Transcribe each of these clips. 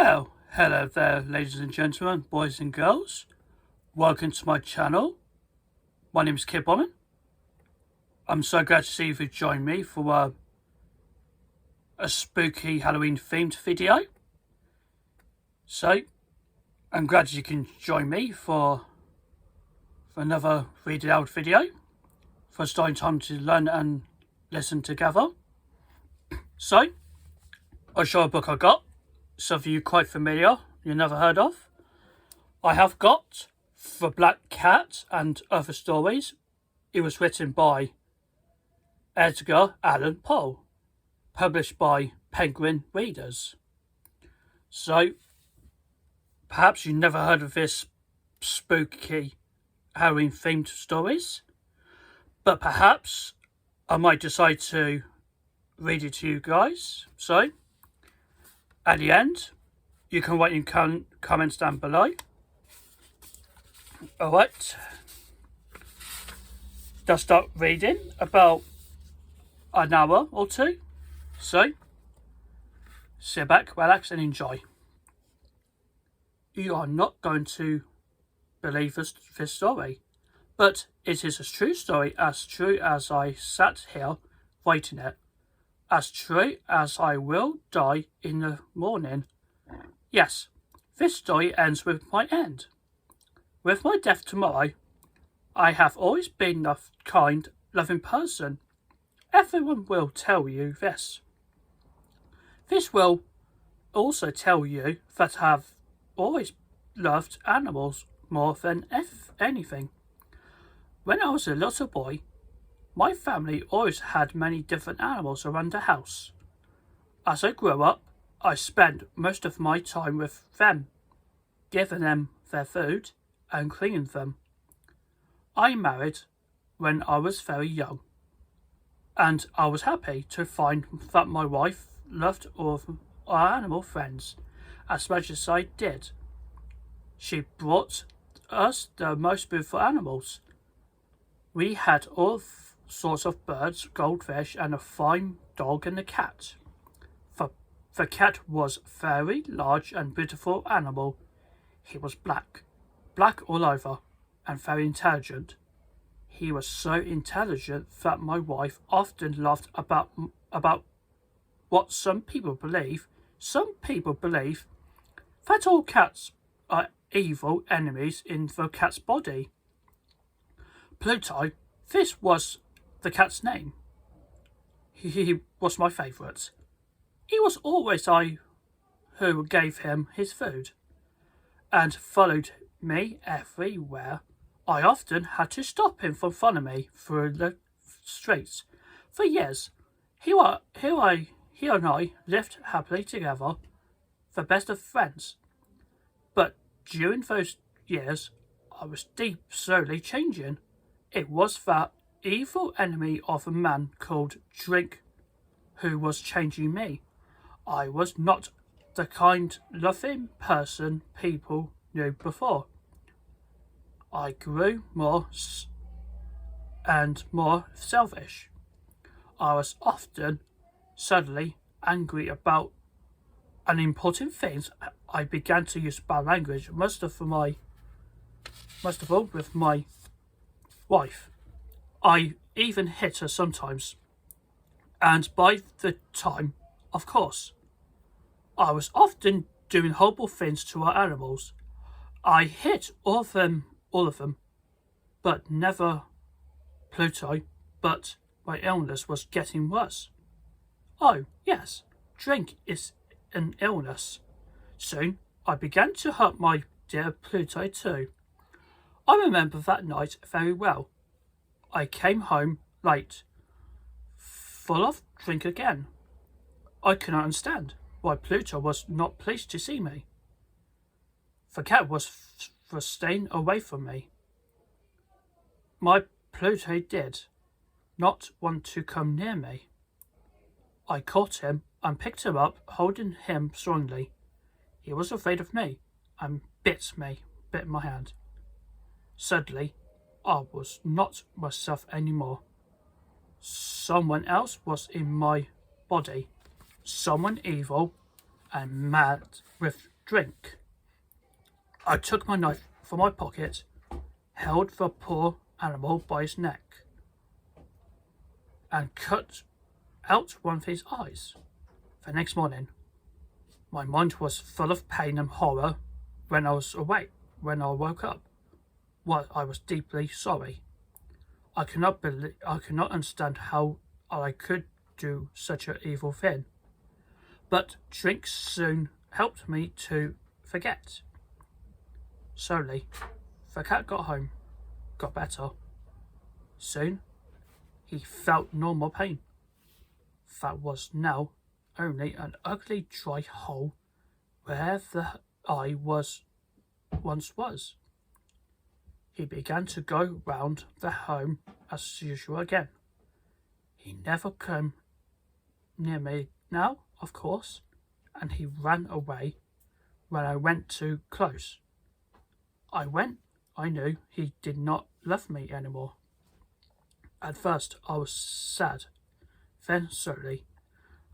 Well, hello there, ladies and gentlemen, boys and girls. Welcome to my channel. My name is Kid Woman. I'm so glad to see you join me for a spooky Halloween themed video. So, I'm glad you can join me for another read aloud video. For starting time to learn and listen together. So, I'll show a book I got. Some of you quite familiar, you never heard of. I have got The Black Cat and Other Stories. It was written by Edgar Allan Poe, published by Penguin Readers. So, perhaps you never heard of this spooky Halloween themed stories, but perhaps I might decide to read it to you guys. So, at the end, you can write in comments down below. Alright, just start reading about an hour or two. So, sit back, relax and enjoy. You are not going to believe this story, but it is a true story, as true as I sat here writing it. As true as I will die in the morning. Yes, this story ends with my end. With my death tomorrow, I have always been a kind, loving person. Everyone will tell you this. This will also tell you that I have always loved animals more than anything. When I was a little boy, my family always had many different animals around the house. As I grew up, I spent most of my time with them, giving them their food and cleaning them. I married when I was very young, and I was happy to find that my wife loved all of our animal friends as much as I did. She brought us the most beautiful animals. We had all sorts of birds, goldfish, and a fine dog and a cat. The cat was a very large and beautiful animal. He was black all over, and very intelligent. He was so intelligent that my wife often laughed about what some people believe. Some people believe that all cats are evil enemies in the cat's body. Pluto, this was the cat's name. He was my favourite. It was always I who gave him his food and followed me everywhere. I often had to stop him from following me through the streets. For years, he and I lived happily together, the best of friends. But during those years, I was slowly changing. It was that evil enemy of a man called Drink who was changing me. I was not the kind, loving person people knew before. I grew more and more selfish. I was often suddenly angry about unimportant things. I began to use bad language, most of all with my wife. I even hit her sometimes. And by the time, of course, I was often doing horrible things to our animals. I hit all of them, but never Pluto, but my illness was getting worse. Oh, yes, drink is an illness. Soon, I began to hurt my dear Pluto too. I remember that night very well. I came home late, full of drink again. I could not understand why Pluto was not pleased to see me. The cat was staying away from me. My Pluto did not want to come near me. I caught him and picked him up, holding him strongly. He was afraid of me and bit my hand. Suddenly, I was not myself anymore. Someone else was in my body. Someone evil and mad with drink. I took my knife from my pocket, held the poor animal by his neck, and cut out one of his eyes. The next morning, my mind was full of pain and horror when I was awake. When I woke up, well, I was deeply sorry. I could not understand how I could do such an evil thing. But drink soon helped me to forget. Slowly, the cat got better. Soon, he felt no more pain. That was now only an ugly dry hole where the eye once was. He began to go round the home as usual again. He never came near me now, of course, and he ran away when I went too close. I knew he did not love me anymore. At first I was sad. Then slowly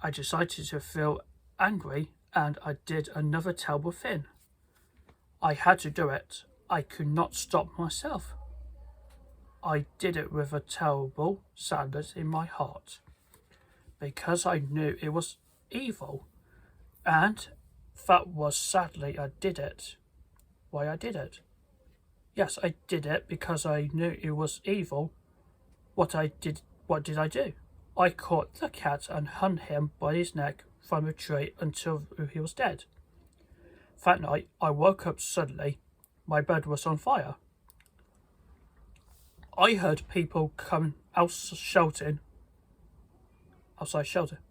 I decided to feel angry, and I did another terrible thing. I had to do it. I could not stop myself. I did it with a terrible sadness in my heart, because I knew it was evil, and that was sadly I did it. Why I did it? Yes, I did it because I knew it was evil. What did I do? I caught the cat and hung him by his neck from a tree until he was dead. That night I woke up suddenly. My bed was on fire. I heard people coming outside shouting,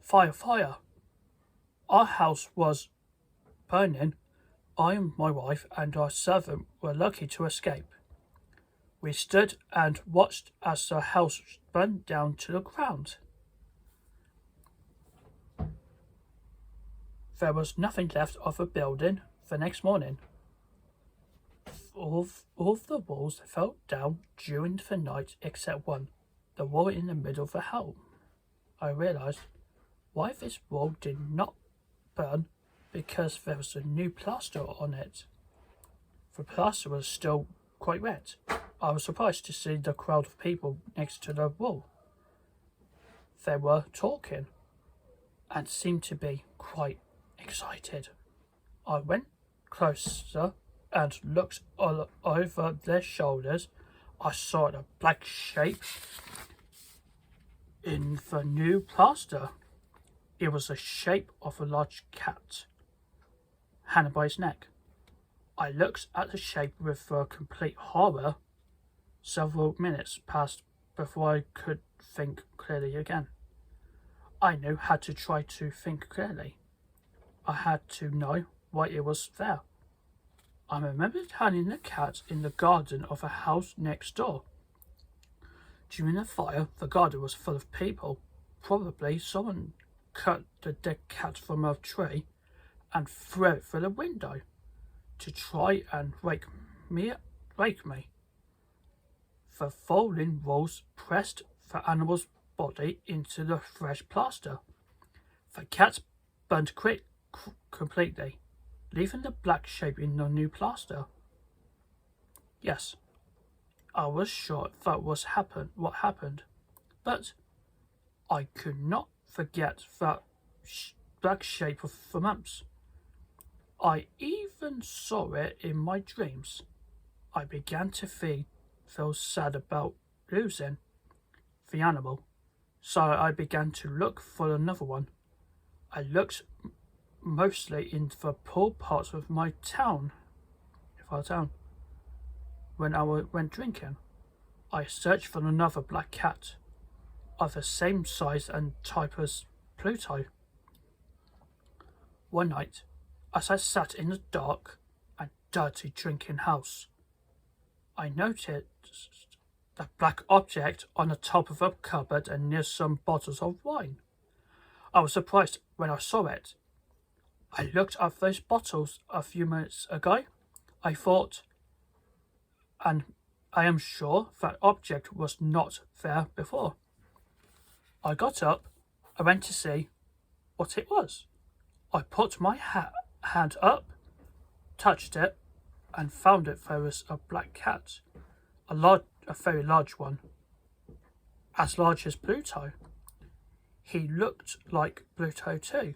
"Fire, fire!" Our house was burning. I and my wife and our servant were lucky to escape. We stood and watched as the house burned down to the ground. There was nothing left of the building the next morning. All of the walls fell down during the night except one, the wall in the middle of the home. I realized why this wall did not burn, because there was a new plaster on it. The plaster was still quite wet. I was surprised to see the crowd of people next to the wall. They were talking and seemed to be quite excited. I went closer and looked all over their shoulders. I saw a black shape in the new plaster. It was the shape of a large cat, hanging by his neck. I looked at the shape with complete horror. Several minutes passed before I could think clearly again. I knew how to try to think clearly. I had to know why it was there. I remembered hanging the cat in the garden of a house next door. During the fire, the garden was full of people. Probably someone cut the dead cat from a tree and threw it through the window to try and wake me. The falling walls pressed the animal's body into the fresh plaster. The cat burned completely, leaving the black shape in the new plaster. Yes, I was sure that was what happened, but I could not forget that black shape for months. I even saw it in my dreams. I began to feel sad about losing the animal, so I began to look for another one. I looked mostly in the poor parts of my town. When I went drinking, I searched for another black cat of the same size and type as Pluto. One night, as I sat in the dark and dirty drinking house, I noticed a black object on the top of a cupboard and near some bottles of wine. I was surprised when I saw it. I looked at those bottles a few minutes ago. I thought, and I am sure that object was not there before. I got up and went to see what it was. I put my hand up touched it and found there was a black cat, a very large one, as large as Pluto. He looked like Pluto too,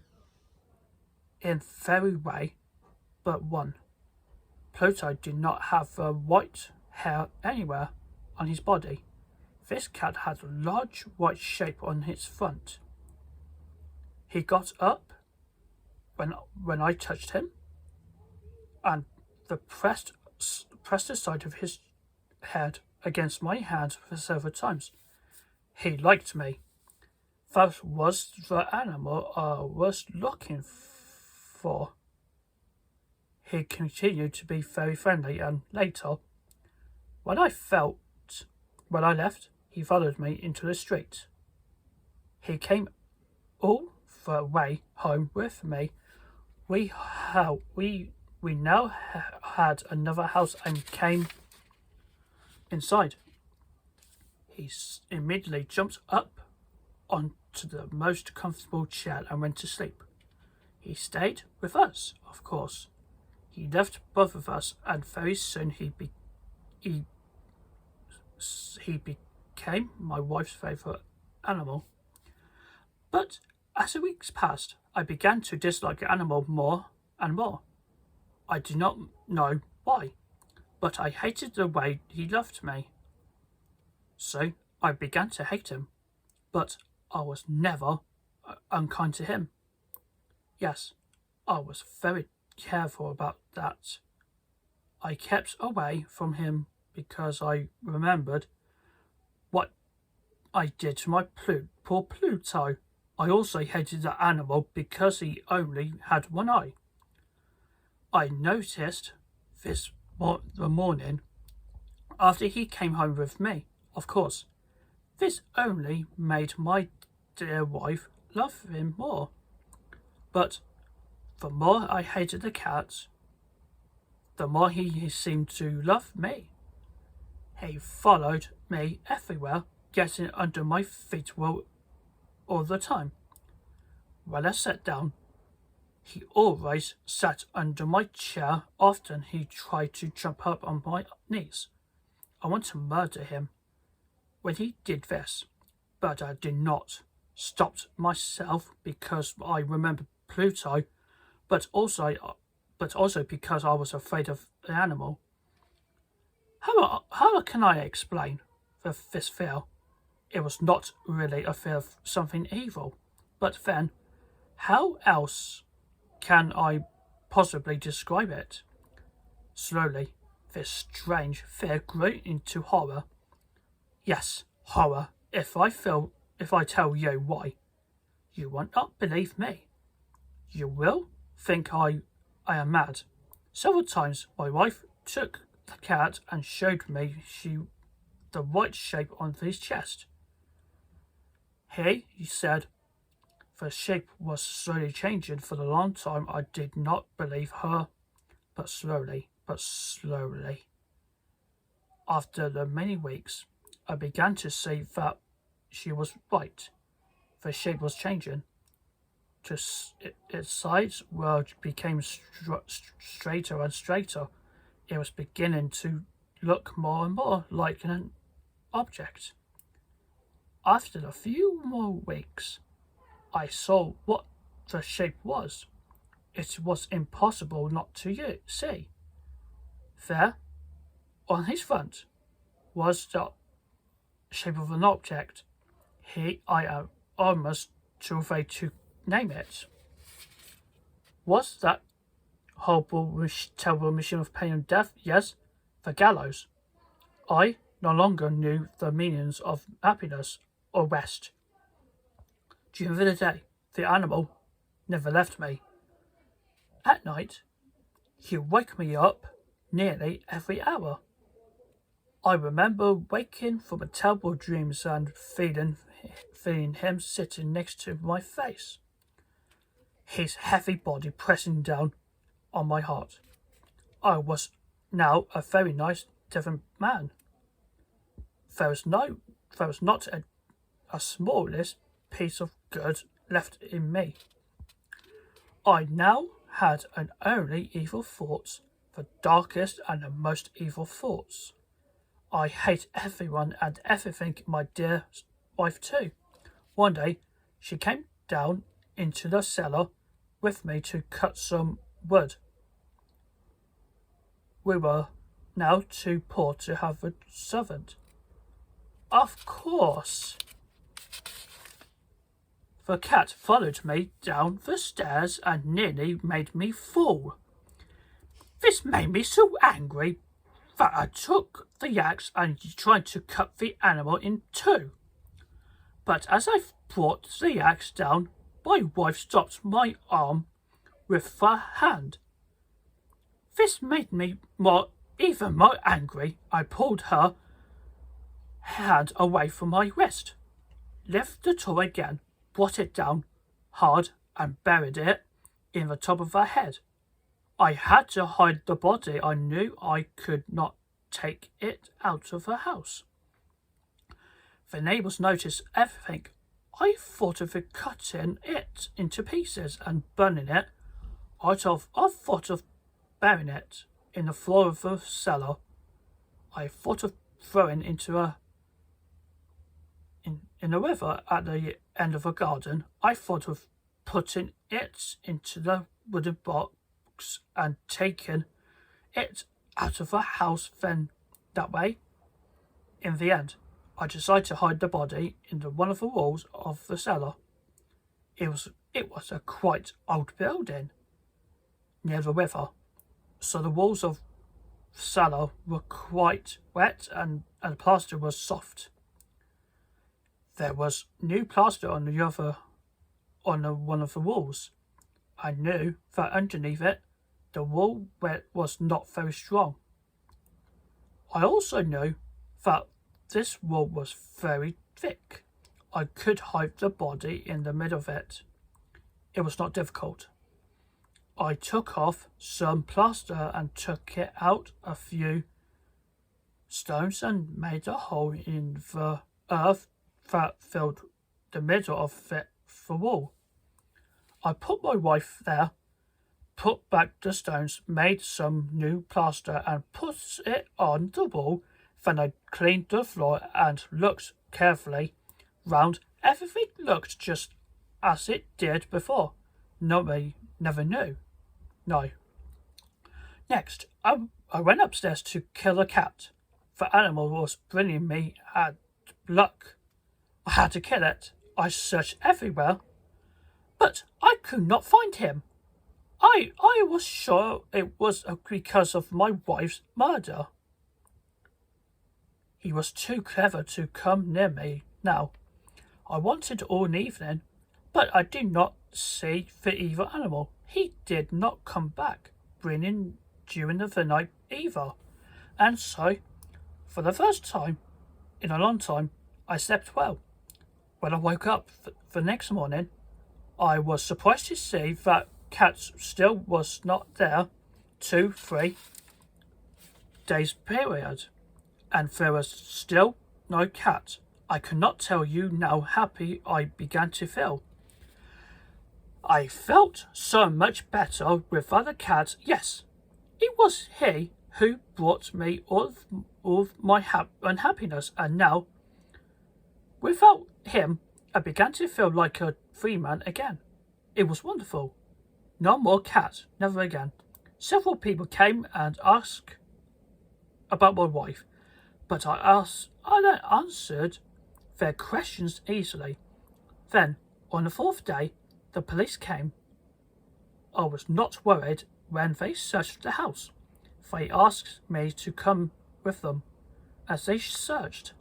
in very way but one. Pluto did not have white hair anywhere on his body. This cat had a large white shape on its front. He got up when I touched him, and pressed the side of his head against my hand for several times. He liked me. That was the animal I was looking for. He continued to be very friendly, and later, when I left, he followed me into the street. He came all the way home with me. We now had another house and came inside. He immediately jumped up onto the most comfortable chair and went to sleep. He stayed with us, of course. He left both of us, and very soon he became my wife's favourite animal. But as the weeks passed, I began to dislike the animal more and more. I do not know why, but I hated the way he loved me. So I began to hate him, but I was never unkind to him. Yes, I was very careful about that. I kept away from him because I remembered what I did to my poor Pluto. I also hated the animal because he only had one eye. I noticed this the morning after he came home with me. Of course, this only made my dear wife love him more. But the more I hated the cat, the more he seemed to love me. He followed me everywhere, getting under my feet all the time. When I sat down, he always sat under my chair. Often he tried to jump up on my knees. I wanted to murder him when he did this, but I did not. Stopped myself because I remembered Pluto, but also because I was afraid of the animal. How can I explain this fear? It was not really a fear of something evil, but then, how else can I possibly describe it? Slowly, this strange fear grew into horror. Yes, horror. If I tell you why, you won't not believe me. You will think I am mad. Several times my wife took the cat and showed me the white shape on his chest. He said the shape was slowly changing. For a long time I did not believe her, but slowly, after the many weeks, I began to see that she was right. The shape was changing. Its sides became straighter and straighter. It was beginning to look more and more like an object. After a few more weeks, I saw what the shape was. It was impossible not to see. There, on his front, was the shape of an object. I am almost too afraid to name it. Was that horrible, terrible machine of pain and death? Yes, the gallows. I no longer knew the meanings of happiness or rest. During the day, the animal never left me. At night, he woke me up nearly every hour. I remember waking from terrible dreams and feeling him sitting next to my face, his heavy body pressing down on my heart. I was now a very nice, different man. There was not a smallest piece of good left in me. I now had only evil thoughts the darkest and the most evil thoughts. I hate everyone and everything, my dear wife too. One day she came down into the cellar with me to cut some wood. We were now too poor to have a servant. Of course, the cat followed me down the stairs and nearly made me fall. This made me so angry that I took the axe and tried to cut the animal in two. But as I brought the axe down, my wife stopped my arm with her hand. This made me even more angry. I pulled her hand away from my wrist, lifted the tool again, brought it down hard and buried it in the top of her head. I had to hide the body. I knew I could not take it out of the house. The neighbours noticed everything. I thought of cutting it into pieces and burning it. I thought of burying it in the floor of the cellar. I thought of throwing into in a river at the end of a garden. I thought of putting it into the wooden box and taking it out of the house. Then that way, in the end, I decided to hide the body in one of the walls of the cellar. It was a quite old building near the river, so the walls of the cellar were quite wet and the plaster was soft. There was new plaster on one of the walls. I knew that underneath it, the wall was not very strong. I also knew that this wall was very thick. I could hide the body in the middle of it. It was not difficult. I took off some plaster and took it out a few stones and made a hole in the earth that filled the middle of the wall. I put my wife there, put back the stones, made some new plaster and put it on the wall. Then I cleaned the floor and looked carefully round. Everything looked just as it did before. Nobody never knew. No. Next, I went upstairs to kill a cat. The animal was bringing me luck. I had to kill it. I searched everywhere, but I could not find him. I was sure it was because of my wife's murder. He was too clever to come near me now. I wanted all evening, but I did not see the evil animal. He did not come back, bringing during the night either. And so, for the first time in a long time, I slept well. When I woke up the next morning, I was surprised to see that cat still was not there. 2-3 days period, and there was still no cat. I cannot tell you how happy I began to feel. I felt so much better without the cat. Yes, it was he who brought me all of my unhappiness, and now, without him, I began to feel like a free man again. It was wonderful. No more cat, never again. Several people came and asked about my wife, but I answered their questions easily. Then, on the fourth day, the police came. I was not worried when they searched the house. They asked me to come with them. As they searched,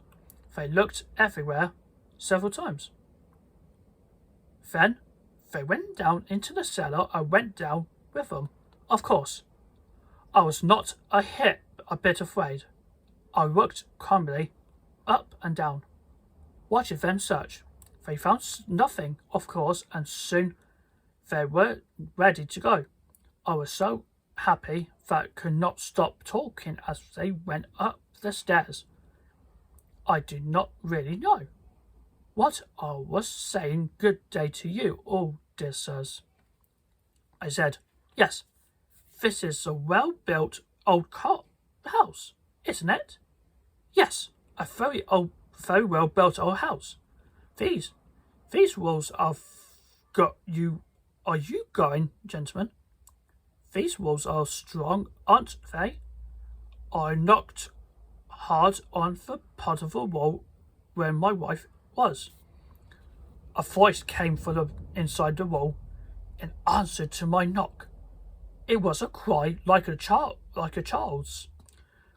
they looked everywhere several times. Then they went down into the cellar. I went down with them. Of course, I was not a bit afraid. I looked calmly up and down, watching them search. They found nothing, of course, and soon they were ready to go. I was so happy that I could not stop talking as they went up the stairs. I did not really know what I was saying. Good day to you all, dear sirs. I said, yes, this is a well-built old house, isn't it? Yes, a very old, very well built old house. These, these walls are got you. Are you going, gentlemen? These walls are strong, aren't they? I knocked hard on the part of the wall where my wife was. A voice came from inside the wall in answer to my knock. It was a cry like a child's.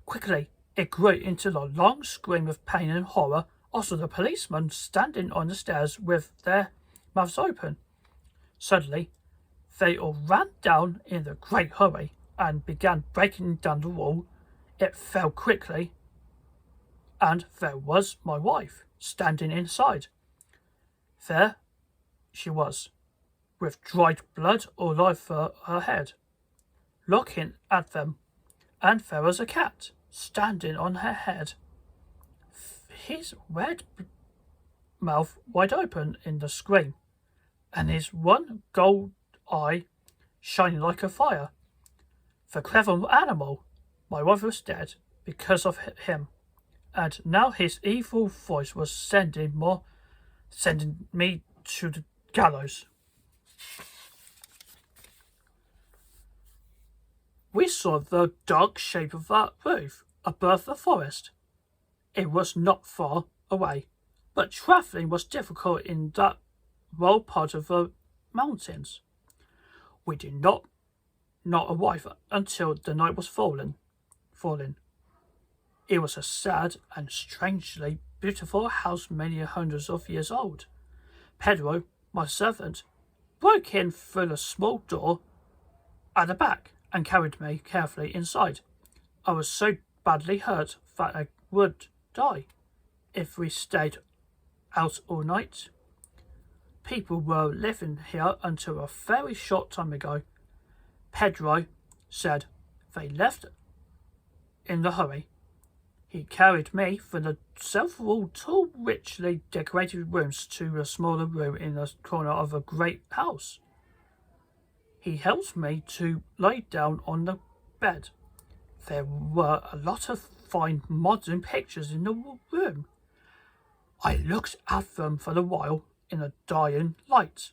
Quickly, it grew into a long scream of pain and horror. Also, the policemen standing on the stairs with their mouths open. Suddenly, they all ran down in a great hurry and began breaking down the wall. It fell quickly, and there was my wife standing inside. There she was, with dried blood all over her head, looking at them, and there was a cat standing on her head, his red mouth wide open in the scream, and his one gold eye shining like a fire. The clever animal, my wife was dead because of him, and now his evil voice was sending me to the gallows. We saw the dark shape of that roof above the forest. It was not far away, but travelling was difficult in that low part of the mountains. We did not arrive until the night was falling. It was a sad and strangely beautiful house many hundreds of years old. Pedro, my servant, broke in through a small door at the back and carried me carefully inside. I was so badly hurt that I would die if we stayed out all night. People were living here until a very short time ago. Pedro said they left in a hurry. He carried me from the several tall, richly decorated rooms to a smaller room in the corner of a great house. He helped me to lie down on the bed. There were a lot of fine modern pictures in the room. I looked at them for a while in a dying light.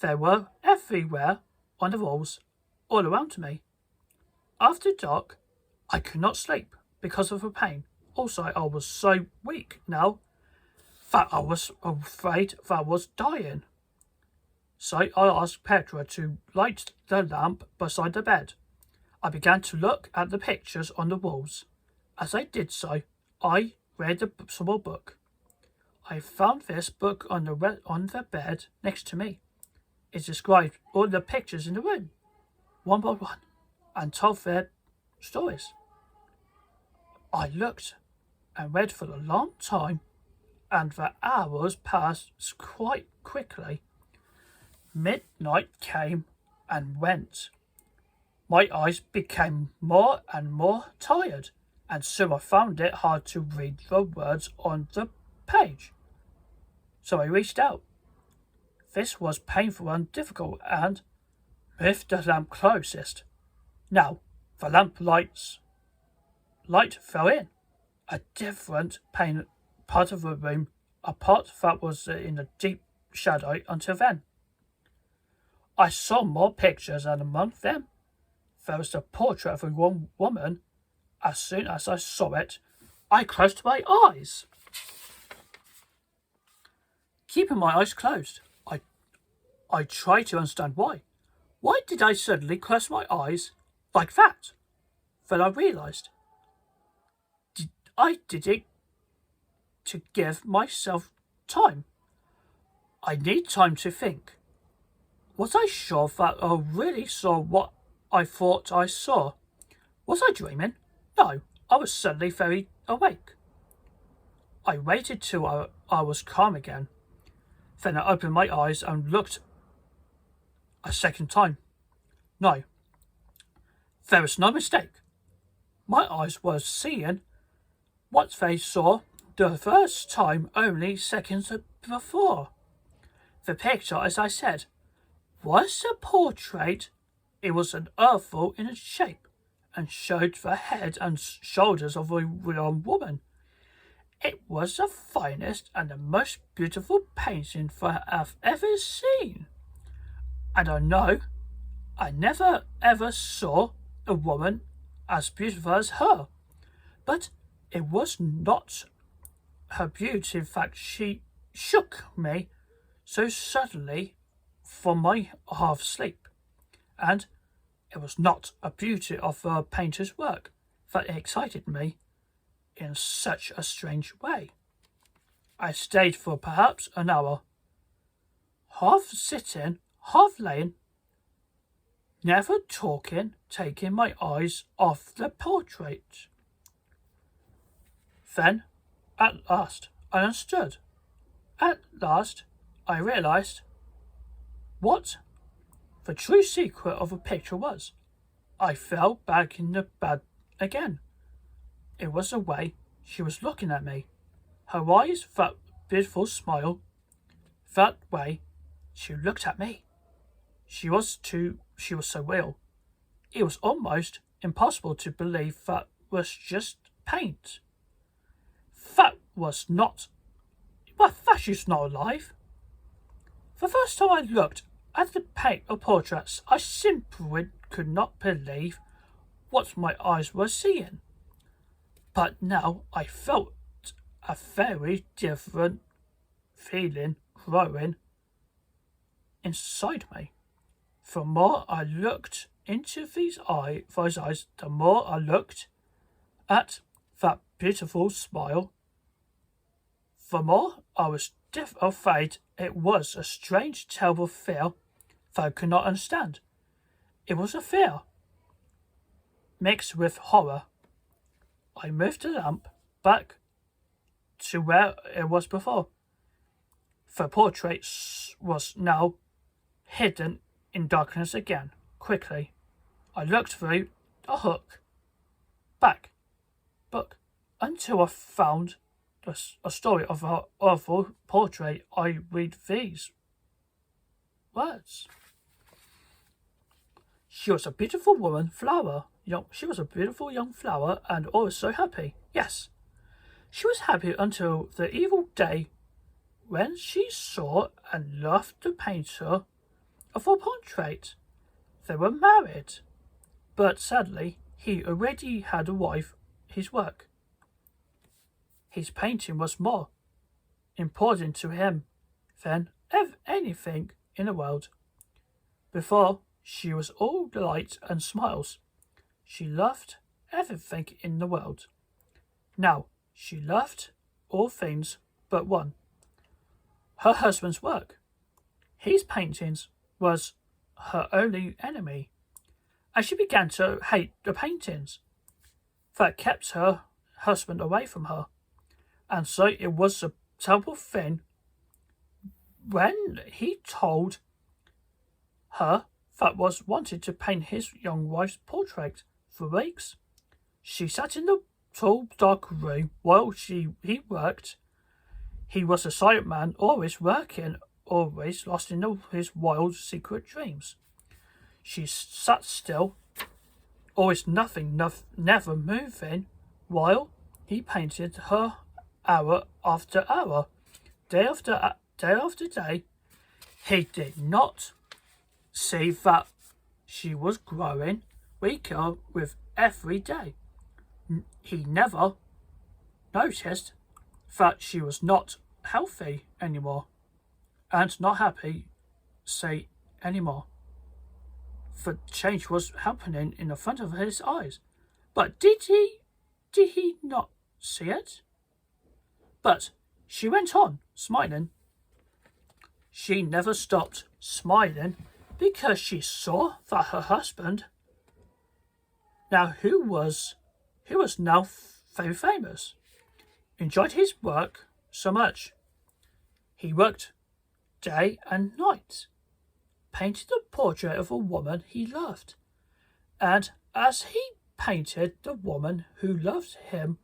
They were everywhere on the walls, all around me. After dark, I could not sleep because of the pain. Also, I was so weak now that I was afraid that I was dying. So I asked Petra to light the lamp beside the bed. I began to look at the pictures on the walls. As I did so, I read a small book. I found this book on the bed next to me. It described all the pictures in the room, one by one, and told their stories. I looked and read for a long time, and the hours passed quite quickly. Midnight came and went. My eyes became more and more tired, and soon I found it hard to read the words on the page. So I reached out. This was painful and difficult, and moved the lamp closest. Now the lamp light fell in a different part of the room, a part that was in a deep shadow until then. I saw more pictures, and among them there was the portrait of a woman. As soon as I saw it, I closed my eyes. Keeping my eyes closed, I tried to understand why. Why did I suddenly close my eyes like that? Then I realised. I did it to give myself time. I need time to think. Was I sure that I really saw what I thought I saw? Was I dreaming? No, I was suddenly very awake. I waited till I was calm again. Then I opened my eyes and looked a second time. No, there was no mistake. My eyes were seeing what they saw the first time only seconds before. The picture, as I said, was a portrait. It was an earthful in its shape, and showed the head and shoulders of a young woman. It was the finest and the most beautiful painting that I've ever seen. And I know I never ever saw a woman as beautiful as her. But it was not her beauty that she shook me so suddenly from my half sleep, and it was not a beauty of the painter's work that excited me in such a strange way. I stayed for perhaps an hour, half sitting, half laying, never talking, taking my eyes off the portrait. Then, at last, I understood. At last, I realized what the true secret of a picture was. I fell back in the bed again. It was the way she was looking at me. Her eyes, that beautiful smile, that way she looked at me. She was so real. It was almost impossible to believe that was just paint. That was not, well, that she's not alive. The first time I looked at the paint or portraits, I simply could not believe what my eyes were seeing. But now I felt a very different feeling growing inside me. The more I looked into those eyes, the more I looked at that beautiful smile, the more I was afraid. It was a strange, terrible fear that I could not understand. It was a fear mixed with horror. I moved the lamp back to where it was before. The portrait was now hidden in darkness again. Quickly, I looked through a book, until I found a story of her awful portrait. I read these words. She was a beautiful woman, flower. She was a beautiful young flower, and always so happy. Yes, she was happy until the evil day when she saw and loved the painter of her portrait. They were married, but sadly he already had a wife. His work, his painting, was more important to him than anything in the world. Before, she was all light and smiles. She loved everything in the world. Now she loved all things but one: her husband's work. His paintings was her only enemy, and she began to hate the paintings that kept her husband away from her. And so it was a terrible thing when he told her that was wanted to paint his young wife's portrait. For weeks she sat in the tall dark room while he worked. He was a silent man, always working, always lost in his wild secret dreams. She sat still, always never moving, while he painted her hour after hour, day after day. He did not see that she was growing weaker with every day. He never noticed that she was not healthy anymore and not happy anymore. The change was happening in the front of his eyes. But did he not see it? But she went on smiling. She never stopped smiling because she saw that her husband, who was now very famous, enjoyed his work so much. He worked day and night, painted the portrait of a woman he loved, and as he painted, the woman who loved him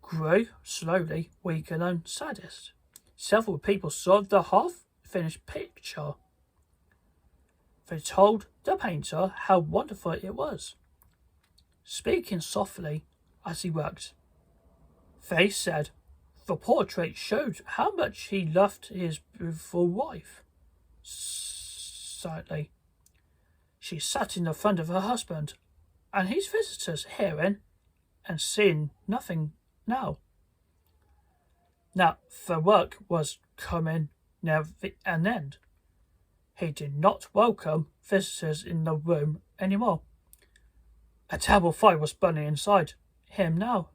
grew slowly weaker and saddest. Several people saw the half-finished picture. They told the painter how wonderful it was. speaking softly as he worked. Faith said the portrait showed how much he loved his beautiful wife. Silently, she sat in the front of her husband, and his visitors hearing and seeing nothing now. Now the work was coming near an end. He did not welcome visitors in the room any more. A terrible fire was burning inside him now.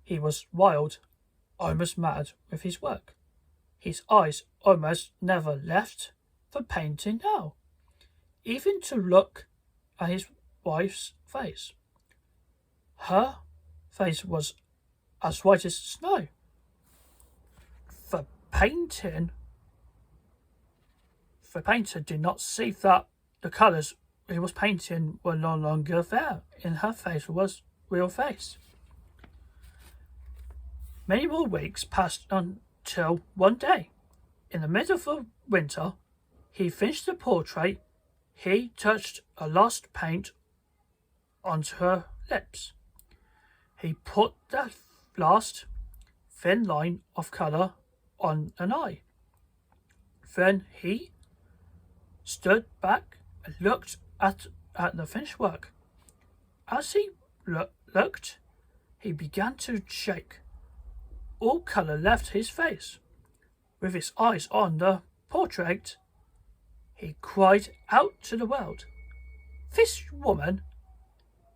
He was wild, almost mad with his work. His eyes almost never left the painting now, even to look at his wife's face. Her face was as white as snow. The painter did not see that the colours he was painting were no longer there in her face was real face. Many more weeks passed until one day, in the middle of the winter, he finished the portrait. He touched a last paint onto her lips. He put the last thin line of colour on an eye. Then he stood back and looked at the finished work. As he looked, he began to shake. All colour left his face. With his eyes on the portrait, he cried out to the world, "This woman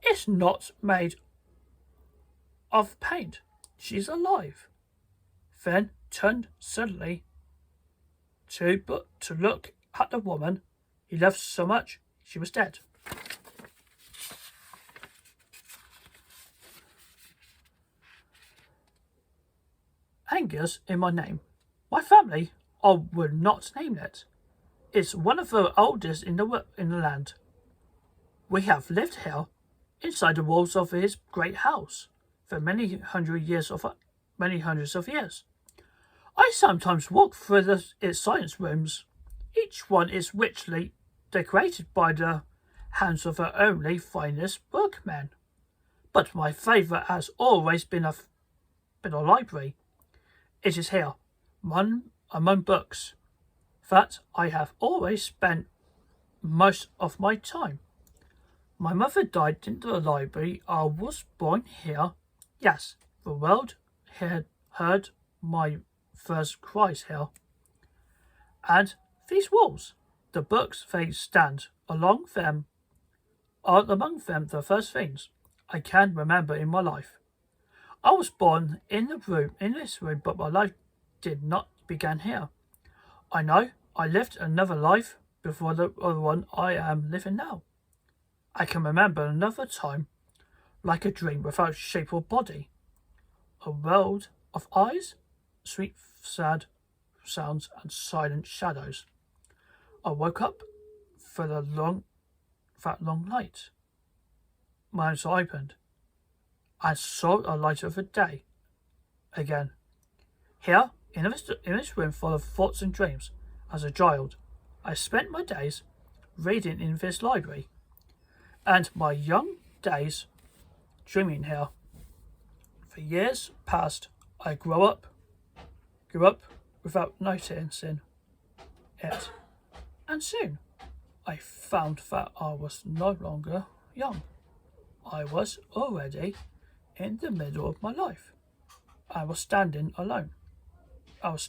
is not made of paint. She's alive." Then turned suddenly to look at the woman he loved so much. She was dead. Anger's in my name. My family, I will not name it, is one of the oldest in the land. We have lived here, inside the walls of his great house, for many hundreds of years. I sometimes walk through its science rooms. Each one is richly decorated by the hands of the only finest workmen. But my favourite has always been a library. It is here, among books, that I have always spent most of my time. My mother died in the library. I was born here. Yes, the world had heard my first cries here. And these walls, the books they stand among them, are among them the first things I can remember in my life. I was born in this room, but my life did not begin here. I know I lived another life before the other one I am living now. I can remember another time like a dream without shape or body. A world of eyes, sweet, sad sounds, and silent shadows. I woke up for that long night. My eyes opened. I saw a light of the day again. Here, in this room full of thoughts and dreams, as a child, I spent my days reading in this library, and my young days dreaming here. For years past, I grew up without noticing it, and soon I found that I was no longer young. I was already in the middle of my life. I was standing alone. I was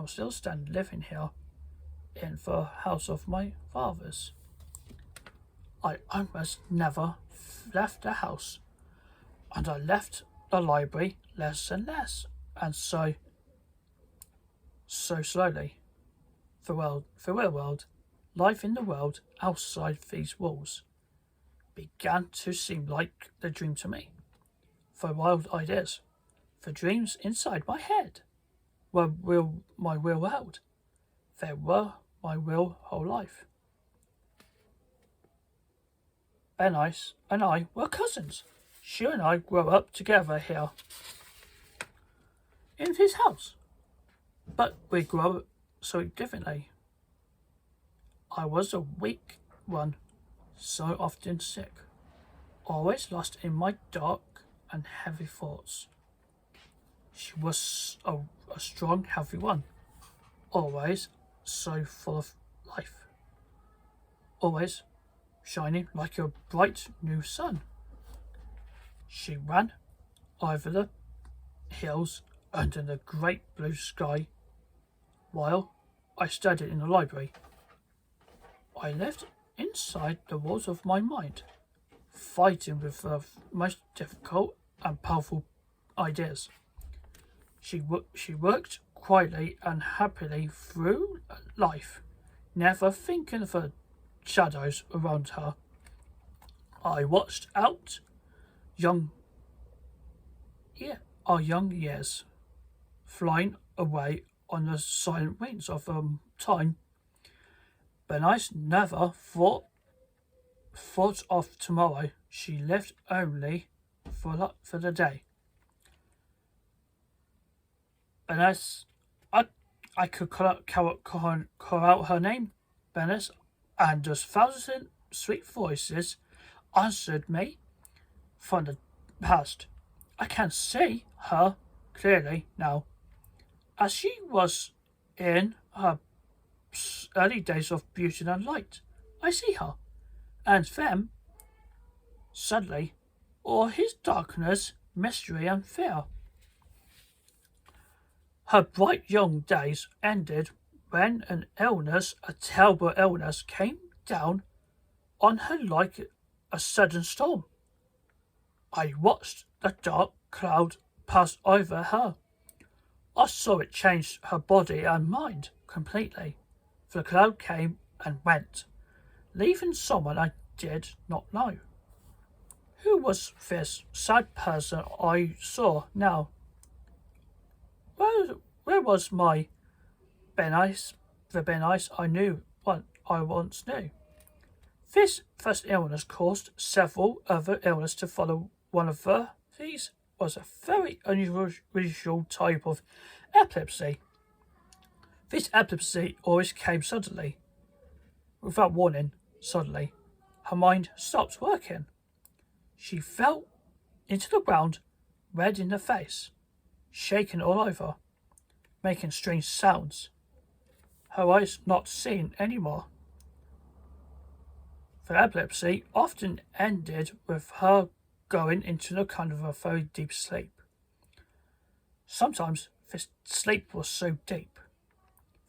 still standing living here in the house of my fathers. I almost never left the house, and I left the library less and less, and so slowly. The real world, life in the world outside these walls, began to seem like the dream to me. The wild ideas, the dreams inside my head, were my real world. They were my real whole life. Berenice and I were cousins. She and I grew up together here in his house, but we grew up so differently. I was a weak one, so often sick. always lost in my dark and heavy thoughts. She was a strong, healthy one, always so full of life, always shining like a bright new sun. She ran over the hills under the great blue sky while I studied in the library. I lived inside the walls of my mind, fighting with the most difficult and powerful ideas. She worked quietly and happily through life, never thinking of the shadows around her. I watched out our young years flying away on the silent wings of time. Berenice never thought of tomorrow. She lived only for the day. Berenice, I could call out her name, Berenice, and those thousand sweet voices answered me from the past. I can see her clearly now, as she was in her early days of beauty and light. I see her, and then, suddenly, all his darkness, mystery, and fear. Her bright young days ended when a terrible illness, came down on her like a sudden storm. I watched the dark cloud pass over her. I saw it change her body and mind completely. The cloud came and went, leaving someone I did not know. Who was this sad person I saw now? Where was my Berenice, the Berenice I once knew? This first illness caused several other illnesses to follow. One of these was a very unusual type of epilepsy. This epilepsy always came suddenly, without warning. Suddenly, her mind stopped working. She fell into the ground, red in the face, shaking all over, making strange sounds. Her eyes not seeing any more. The epilepsy often ended with her going into a kind of a very deep sleep. Sometimes this sleep was so deep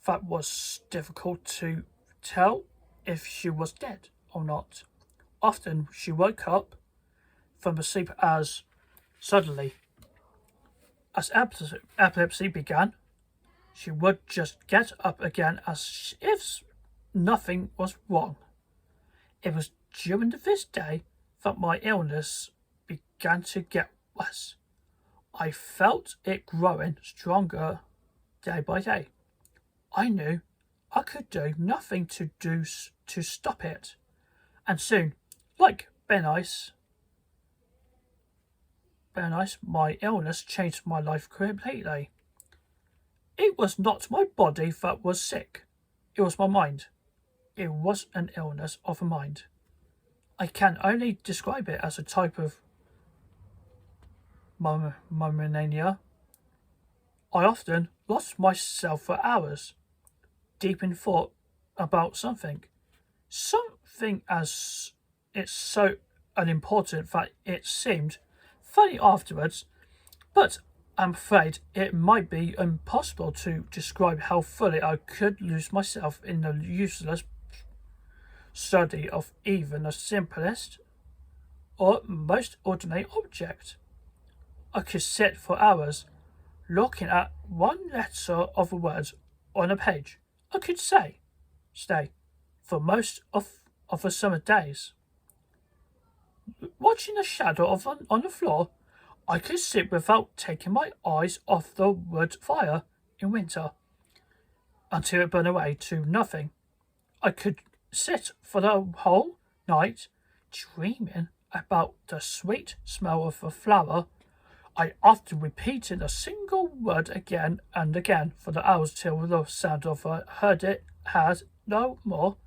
that it was difficult to tell if she was dead or not. Often she woke up from the sleep as suddenly. As epilepsy began, she would just get up again as if nothing was wrong. It was during this day that my illness began to get worse. I felt it growing stronger day by day. I knew I could do nothing to stop it. And soon, like Berenice, my illness changed my life completely. It was not my body that was sick. It was my mind. It was an illness of the mind. I can only describe it as a type of monomania. I often lost myself for hours, deep in thought about something as it's so unimportant that it seemed funny afterwards, but I'm afraid it might be impossible to describe how fully I could lose myself in the useless study of even the simplest or most ordinary object. I could sit for hours looking at one letter of a word on a page. I could stay for most of the summer days. Watching the shadow on the floor, I could sit without taking my eyes off the wood fire in winter until it burned away to nothing. I could sit for the whole night dreaming about the sweet smell of a flower. I often repeated a single word again and again for the hours till the sound of heard it had no more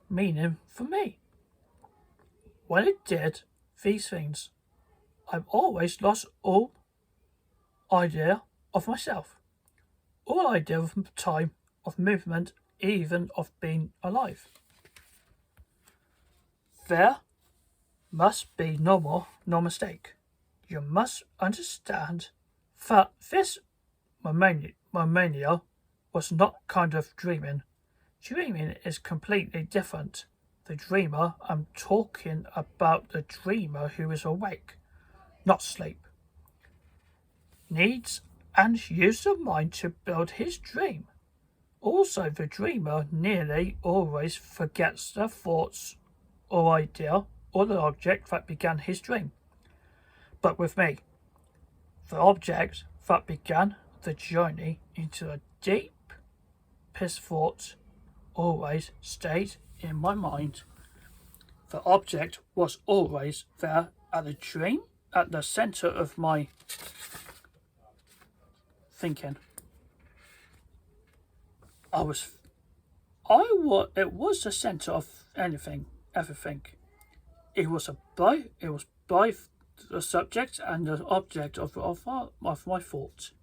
meaning for me. when I did these things, I've always lost all idea of myself, all idea of time, of movement, even of being alive. There must be no mistake. You must understand that this mania was not kind of dreaming. Dreaming is completely different. The dreamer, I'm talking about the dreamer who is awake, not sleep, needs and uses the mind to build his dream. Also, the dreamer nearly always forgets the thoughts or idea or the object that began his dream. But with me, the object that began the journey into a deepest thought always stayed in my mind. The object was always there at the dream, at the centre of my thinking. It was the centre of everything. It was by the subject and the object of my thoughts.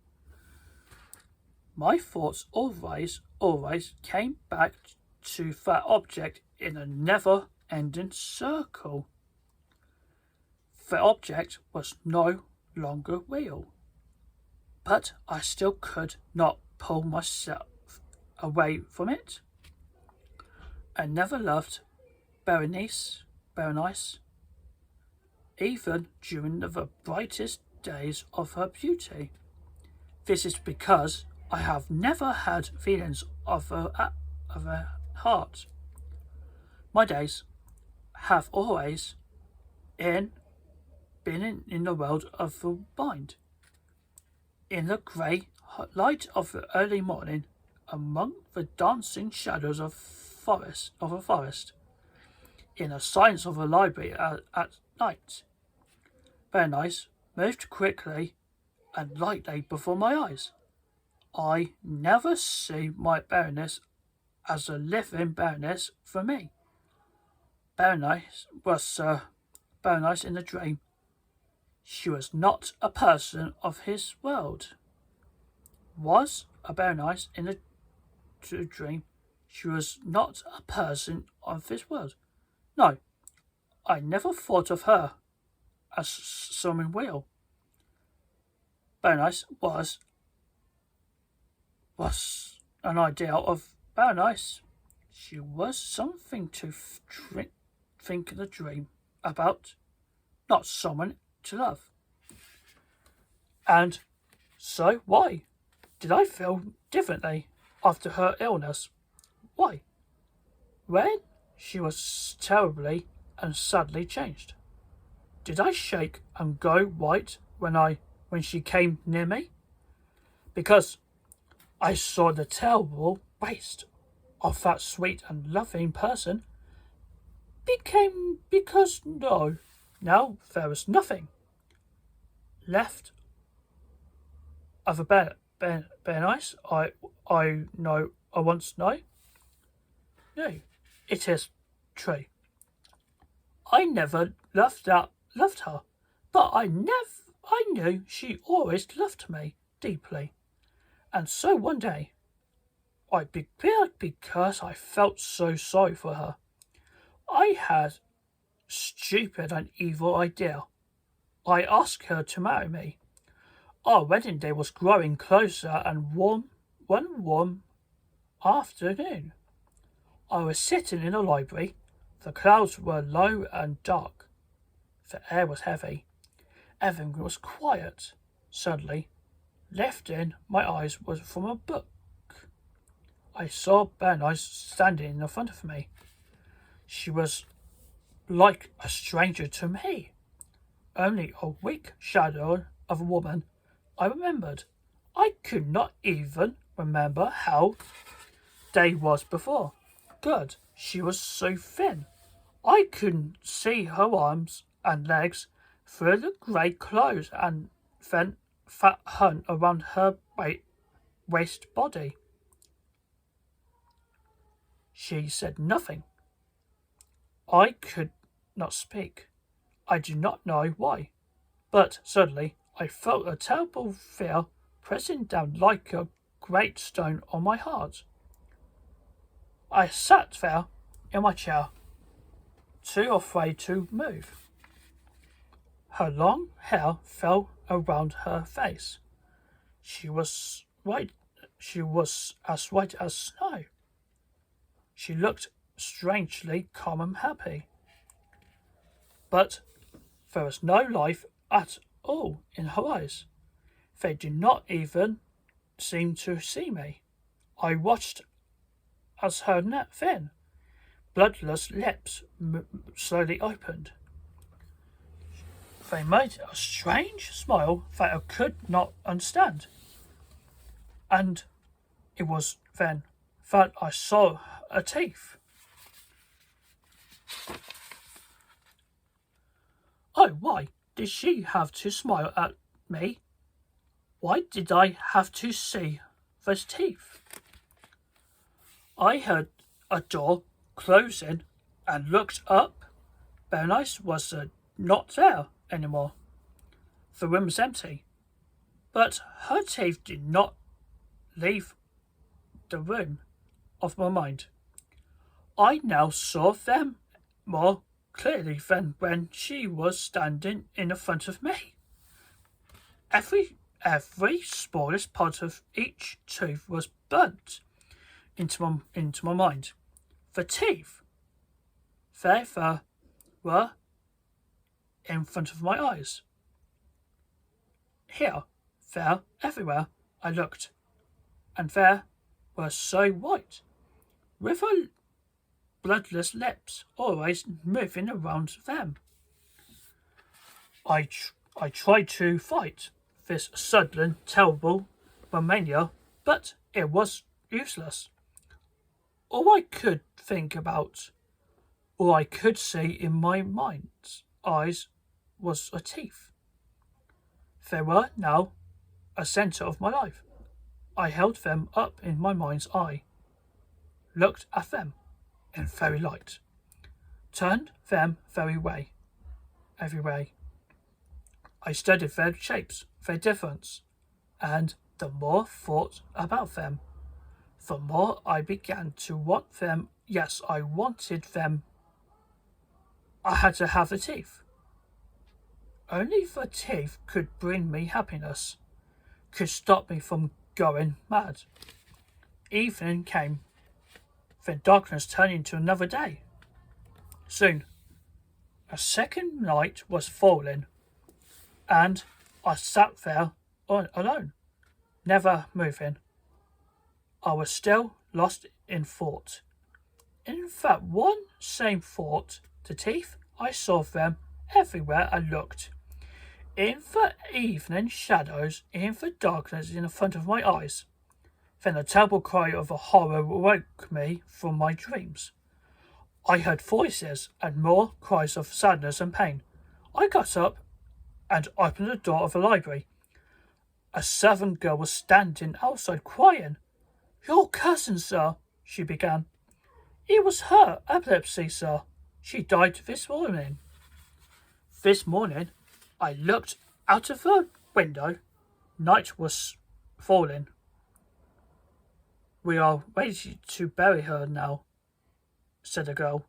My thoughts always came back to that object in a never-ending circle. The object was no longer real, but I still could not pull myself away from it. I never loved Berenice, even during the brightest days of her beauty. This is because I have never had feelings of her heart. My days have always been in the world of the mind, in the grey light of the early morning, among the dancing shadows of a forest, in the silence of a library at night. Berenice moved quickly and lightly before my eyes. I never see my Berenice as a living Berenice for me. Berenice was Berenice in the dream. She was not a person of his world. Was a Berenice in the dream. She was not a person of his world. No, I never thought of her as someone real. Berenice was an ideal of Berenice. She was something to think the dream about, not someone to love. And so why did I feel differently after her illness? Why? When she was terribly and suddenly changed. Did I shake and go white when she came near me? Because I saw the terrible waste of that sweet and loving person because now there was nothing left of a Berenice I once know. No, it is true. I never loved her, but I knew she always loved me deeply. And so one day, because I felt so sorry for her, I had stupid and evil idea. I asked her to marry me. Our wedding day was growing closer and warm. One warm afternoon, I was sitting in a library. The clouds were low and dark. The air was heavy. Everything was quiet. Suddenly, lifting my eyes was from a book. I saw Berenice standing in front of me. She was like a stranger to me, only a weak shadow of a woman. I remembered. I could not even remember how day was before. Good, she was so thin. I couldn't see her arms and legs through the grey clothes and then fat hung around her waist body. She said nothing. I could not speak. I do not know why, but suddenly I felt a terrible fear pressing down like a great stone on my heart. I sat there in my chair, too afraid to move. Her long hair fell around her face. She was white. She was as white as snow. She looked strangely calm and happy. But there was no life at all in her eyes. They did not even seem to see me. I watched as her thin, bloodless lips slowly opened. They made a strange smile that I could not understand. And it was then that I saw her teeth. Oh, why did she have to smile at me? Why did I have to see those teeth? I heard a door closing and looked up. Berenice was not there anymore. The room was empty, but her teeth did not leave the room of my mind. I now saw them more clearly than when she was standing in front of me. Every smallest part of each tooth was burnt into my mind. The teeth, they were in front of my eyes. Here, there, everywhere I looked, and they were so white, with her bloodless lips always moving around them. I tried to fight this sudden, terrible mania, but it was useless. All I could think about, all I could see in my mind's eyes, was a teeth. They were now a centre of my life. I held them up in my mind's eye, looked at them in very light, turned them every way. I studied their shapes, their difference, and the more thought about them, the more I began to want them. Yes, I wanted them. I had to have the teeth. Only the teeth could bring me happiness, could stop me from going mad. Evening came, then darkness turned into another day. Soon, a second night was falling, and I sat there alone, never moving. I was still lost in thought. In that one same thought, the teeth, I saw them everywhere I looked. In the evening shadows, in the darkness in front of my eyes. Then a terrible cry of horror woke me from my dreams. I heard voices and more cries of sadness and pain. I got up and opened the door of the library. A servant girl was standing outside crying. "Your cousin, sir," she began. "It was her epilepsy, sir. She died this morning." This morning, I looked out of the window. Night was falling. "We are ready to bury her now," said the girl.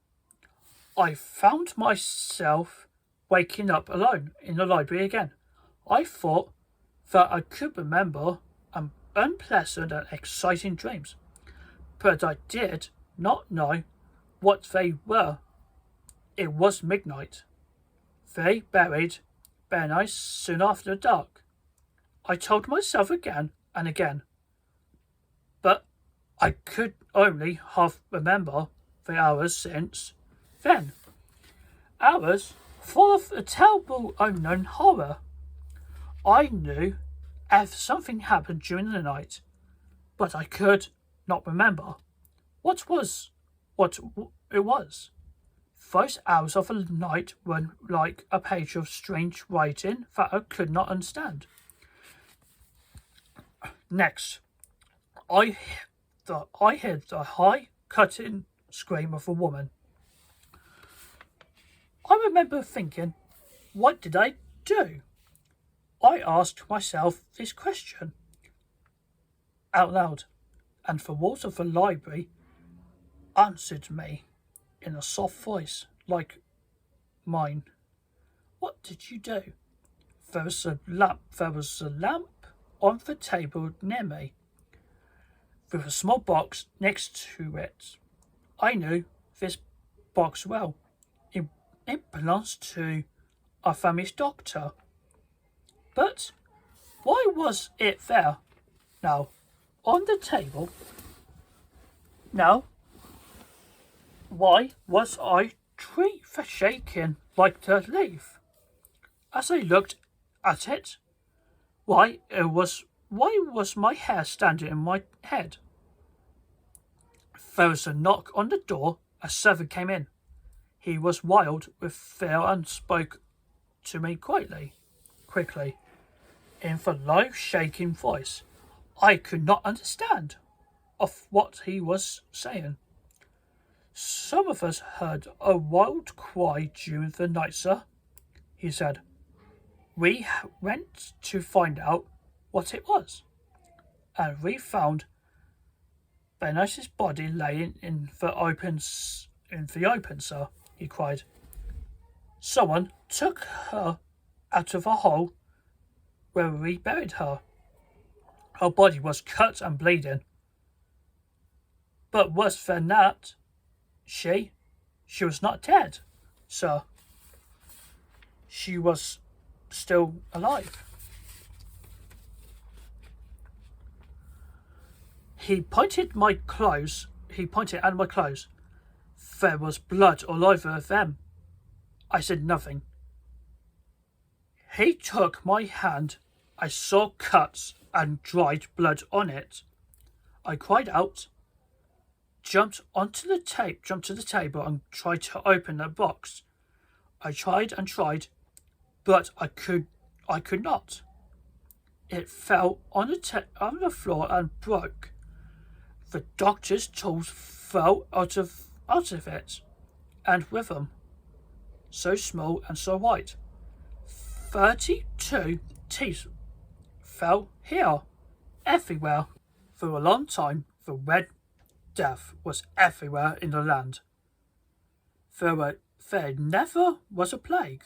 I found myself waking up alone in the library again. I thought that I could remember unpleasant and exciting dreams, but I did not know what they were. It was midnight. They buried Berenice soon after dark. I told myself again and again, but I could only half remember the hours since then. Hours full of a terrible unknown horror. I knew if something happened during the night, but I could not remember what it was. Those hours of the night were like a page of strange writing that I could not understand. Next, I heard the high, cutting scream of a woman. I remember thinking, what did I do? I asked myself this question out loud, and the walls of the library answered me in a soft voice like mine. What did you do? There was a lamp on the table near me, with a small box next to it. I knew this box well. It belongs to our family's doctor. But why was it there? Now, on the table. Now, why was I shaking like a leaf? As I looked at it, why was my hair standing in my head? There was a knock on the door. A servant came in. He was wild with fear and spoke to me quickly, in the low, shaking voice. I could not understand of what he was saying. Some of us heard a wild cry during the night, sir, he said. We went to find out what it was, and we found Berenice's body laying in the open, sir, he cried. Someone took her out of a hole where we buried her. Her body was cut and bleeding. But worse than that, she was not dead, sir. She was still alive. He pointed at my clothes. There was blood all over them. I said nothing. He took my hand. I saw cuts and dried blood on it. I cried out, jumped to the table and tried to open the box. I tried and tried, but I could not. It fell on the floor and broke. The doctor's tools fell out of it, and with them, so small and so white. 32 teeth fell here, everywhere. For a long time, the Red Death was everywhere in the land. There never was a plague.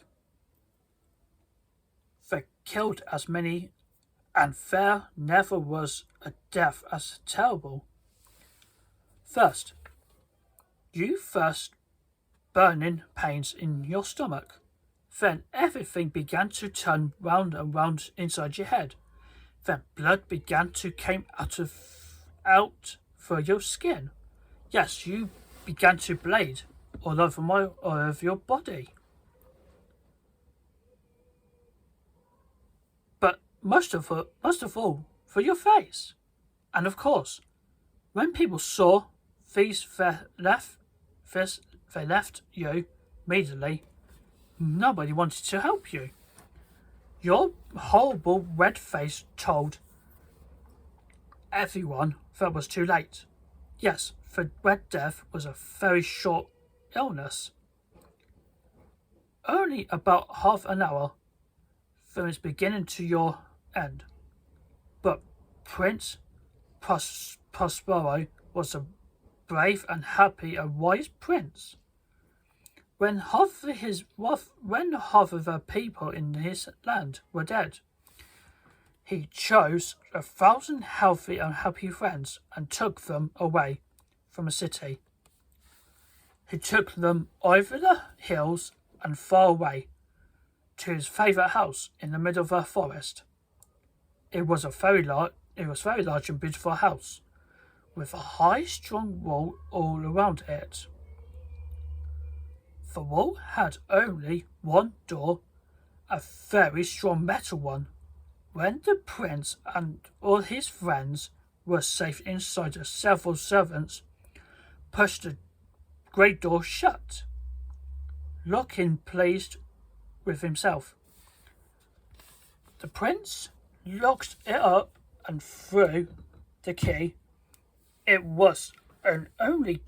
They killed as many, and there never was a death as terrible. First burning pains in your stomach. Then everything began to turn round and round inside your head. Then blood began to come out through your skin. Yes, you began to bleed all over your body. But most of all, for your face. And of course, when people saw these, they left you immediately. Nobody wanted to help you. Your horrible red face told everyone that was too late. Yes, the Red Death was a very short illness. Only about half an hour from its beginning to your end. But Prince Prospero was a brave and happy and wise prince. When half of the people in his land were dead, he chose 1,000 healthy and happy friends and took them away from the city. He took them over the hills and far away to his favourite house in the middle of a forest. It was very large and beautiful house, with a high, strong wall all around it. The wall had only one door, a very strong metal one. When the prince and all his friends were safe inside, several servants pushed the great door shut, looking pleased with himself. The prince locked it up and threw the key. It was an only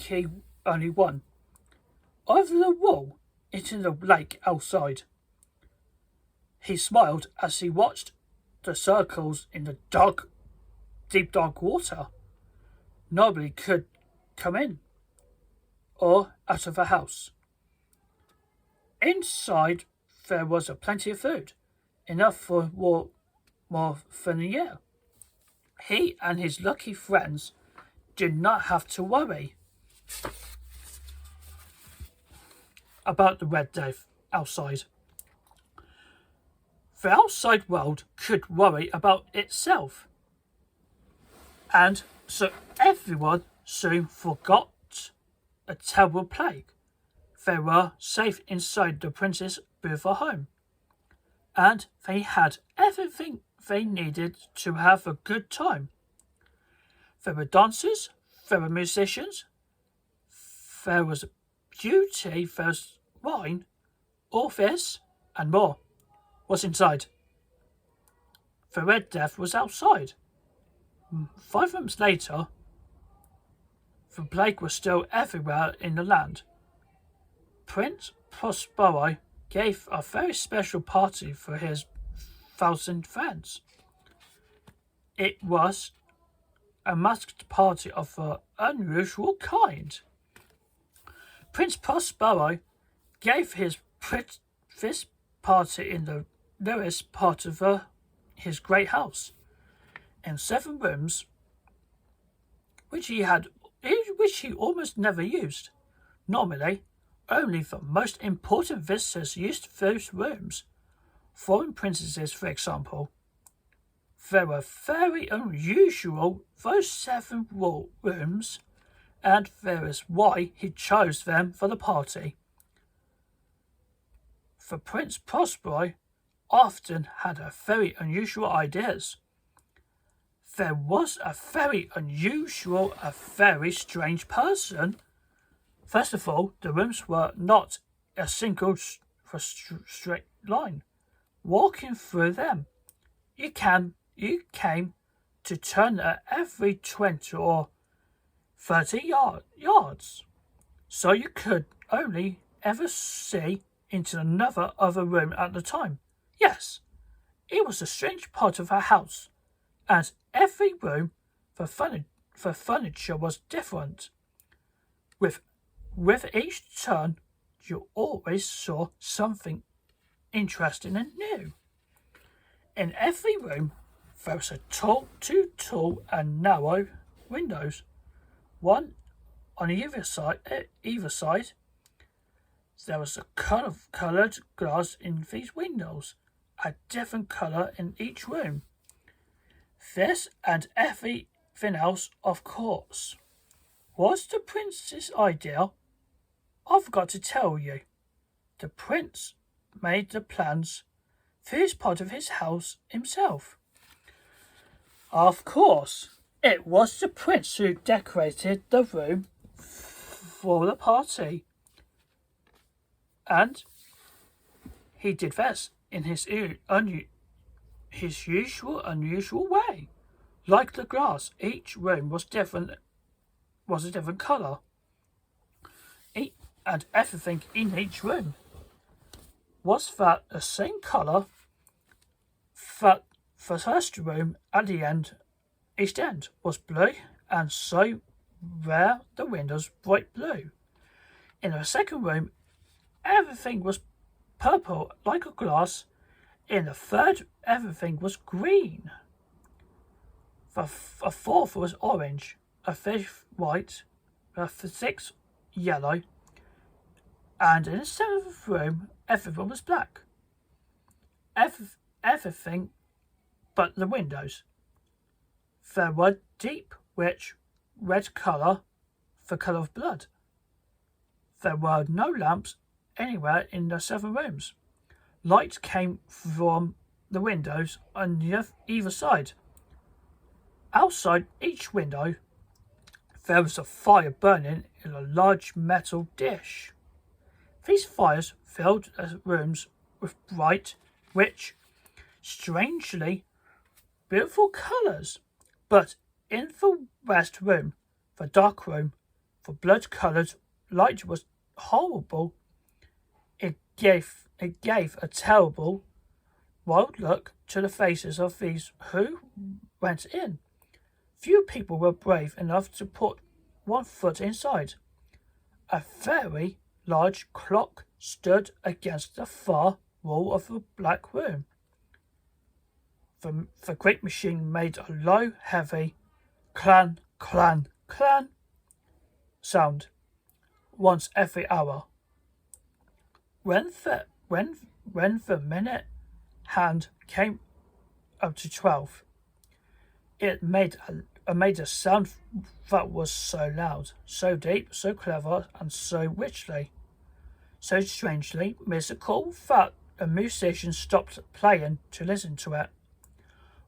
one. Over the wall into the lake outside. He smiled as he watched the circles in the deep dark water. Nobody could come in or out of the house. Inside there was plenty of food, enough for more than a year. He and his lucky friends did not have to worry about the Red Death outside. The outside world could worry about itself, and so everyone soon forgot a terrible plague. They were safe inside the prince's beautiful home, and they had everything they needed to have a good time. There were dancers, there were musicians, there was beauty, there was wine, all this and more was inside. The Red Death was outside. 5 months later, the plague was still everywhere in the land. Prince Prospero gave a very special party for his 1,000 friends. It was a masked party of an unusual kind. Prince Prospero gave this party in the lowest part of his great house, in 7 rooms, which he almost never used. Normally, only the most important visitors used those rooms. Foreign princesses, for example. They were very unusual, those 7 rooms, and that is why he chose them for the party. For Prince Prospero often had very unusual ideas. There was a very unusual, a very strange person. First of all, the rooms were not a single straight line. Walking through them, you came to turn at every 20 or 30 yards, so you could only ever see into another other room at a time. Yes, it was a strange part of her house, and every room, the furniture was different. With each turn, you always saw something interesting and new. In every room, there was two tall and narrow windows, one on either side. There was a coloured glass in these windows, a different colour in each room. This and everything else, of course, was the prince's idea. I forgot to tell you. The prince made the plans for this part of his house himself. Of course, it was the prince who decorated the room for the party. And he did this in his unusual way. Like the glass, each room was a different colour. And everything in each room was that the same colour that the first room at the east end was blue, and so were the windows bright blue. In the second room, everything was purple like a glass. In the third, everything was green. The fourth was orange, a fifth white, the sixth yellow, and in the 7th room, everyone was black. Everything but the windows. There were deep, rich red colour, the colour of blood. There were no lamps anywhere in the 7 rooms. Light came from the windows on either side. Outside each window, there was a fire burning in a large metal dish. These fires filled the rooms with bright, rich, strangely beautiful colours. But in the west room, the dark room, the blood-coloured light was horrible. It gave a terrible, wild look to the faces of these who went in. Few people were brave enough to put one foot inside. A very large clock stood against the far wall of the black room. The great machine made a low, heavy clan, clan, clan sound once every hour. When the minute hand came up to 12, it made a sound that was so loud, so deep, so clever, and so richly, so strangely musical that the musicians stopped playing to listen to it.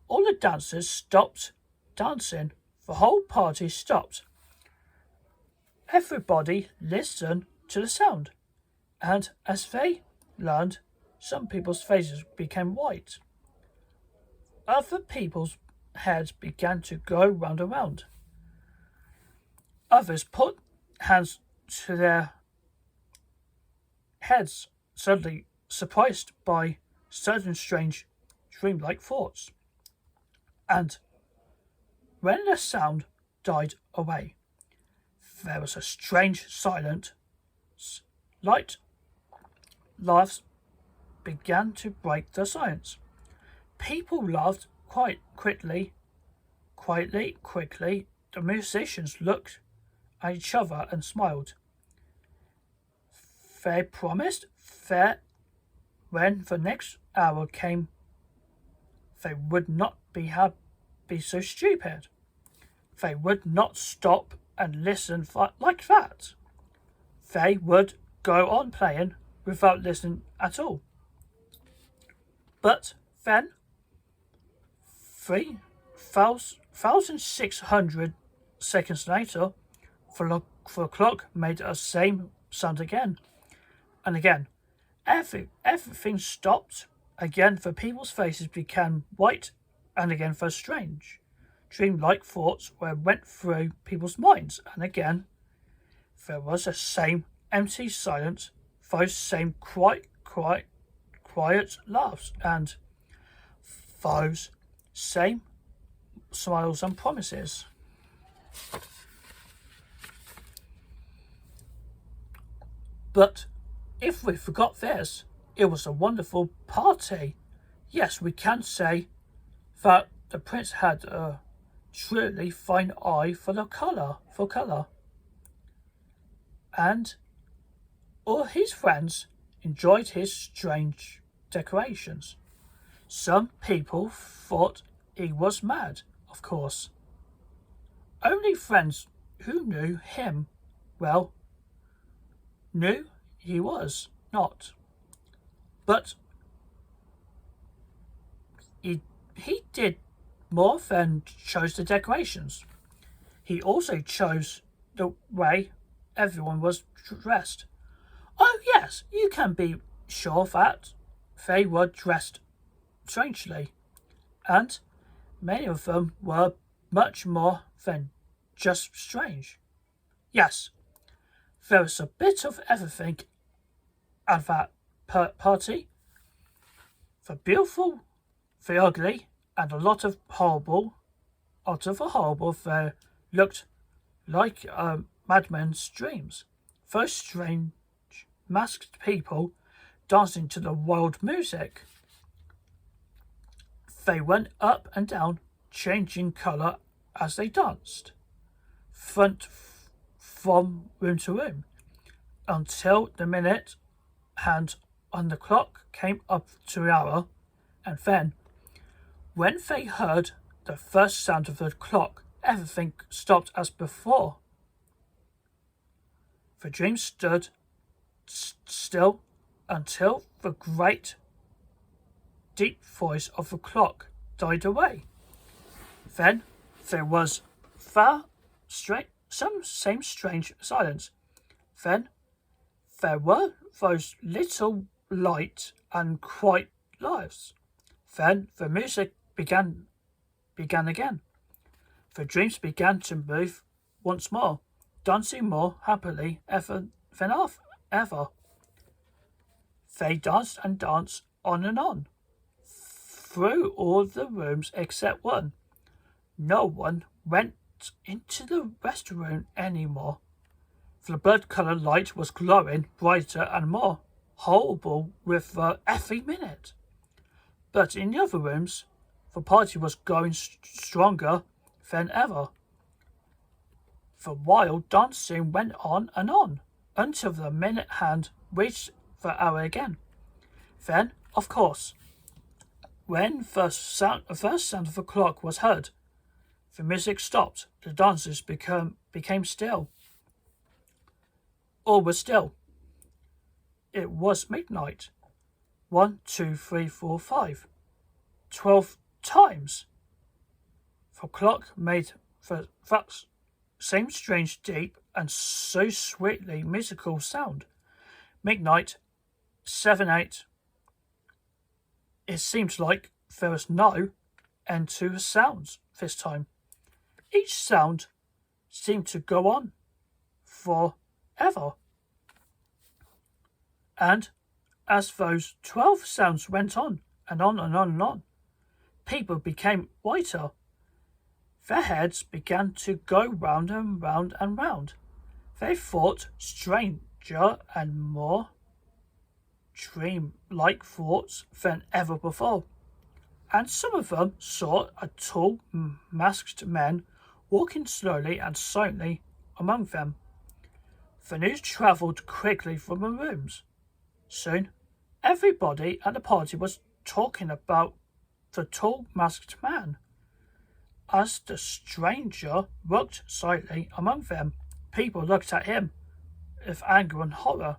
All the dancers stopped dancing. The whole party stopped. Everybody listened to the sound, and as they learned, some people's faces became white. Other people's heads began to go round and round. Others put hands to their heads, suddenly surprised by certain strange, dreamlike thoughts. And when the sound died away, there was a strange silence. Light laughs began to break the silence. People laughed quite quickly. The musicians looked at each other and smiled. They promised that when the next hour came, they would not be so stupid. They would not stop and listen like that. They would go on playing without listening at all. But then, 3,600 seconds later, the clock made the same sound again and again. Everything stopped. Again, the people's faces became white, and again, the strange, dreamlike thoughts went through people's minds, and again, there was the same empty silence, those same quiet laughs, and those same smiles and promises. But if we forgot this, it was a wonderful party. Yes, we can say that the prince had a truly fine eye for colour. And all his friends enjoyed his strange decorations. Some people thought he was mad, of course. Only friends who knew him well knew he was not. But he did more than chose the decorations. He also chose the way everyone was dressed. Oh yes, you can be sure that they were dressed strangely, and many of them were much more than just strange. Yes, there was a bit of everything at that party. The beautiful, the ugly, and a lot of horrible. Out of the horrible, there looked like a madman's dreams. Those strange, masked people dancing to the wild music. They went up and down, changing colour as they danced, from room to room, until the minute hand on the clock came up to the hour, and then, when they heard the first sound of the clock, everything stopped as before. The dream stood still until the great, deep voice of the clock died away. Then there was some same strange silence. Then there were those little light and quiet lives. Then the music began again. The dreams began to move once more, dancing more happily than ever. They danced and danced on and on, through all the rooms except one. No one went into the restaurant any more. The blood-coloured light was glowing brighter and more horrible with every minute. But in the other rooms, the party was growing stronger than ever. The wild dancing went on and on, until the minute hand reached the hour again. Then, of course, when the first sound of the clock was heard, the music stopped, the dancers became still. All was still. It was midnight. 1, 2, 3, 4, 5. 12 times. The clock made that same strange, deep, and so sweetly musical sound. Midnight, 7, 8. It seemed like there was no end to the sounds this time. Each sound seemed to go on forever. And as those 12 sounds went on and on and on and on, people became whiter. Their heads began to go round and round and round. They thought stranger and more dream-like thoughts than ever before. And some of them saw a tall, masked man walking slowly and silently among them. The news travelled quickly from the rooms. Soon, everybody at the party was talking about the tall, masked man. As the stranger walked silently among them, people looked at him with anger and horror.